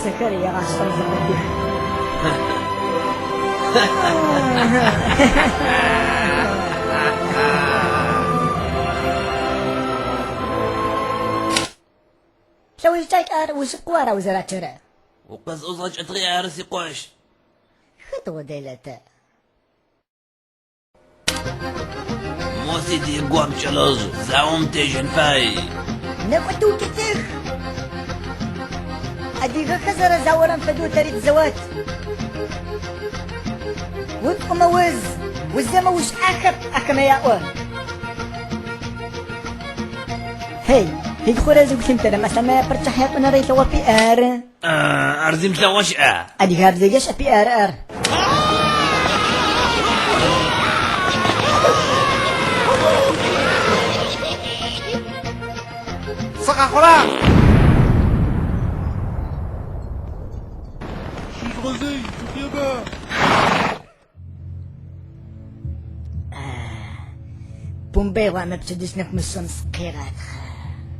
سكرية غاشطة زمدي شوي جايك وسكوارا وزراتشرا وقز أزغج أتغي عرسي قوش خطوة ديلتا موسي دي قوام شلوز زعوم تيجن فاي نفتو كتير أديك خزر زورا فدو تريد زوات وطقم وزما وش أكما يأوه هي خورا زوج سنتنا مثلا ما برتاح يطنا ريت لو بي ار أرزم تلوش أديك هرزيجش بي ار صقع خلا شيش غزي شوف يابا بومبي وما بتدسنك من الشمس قيرات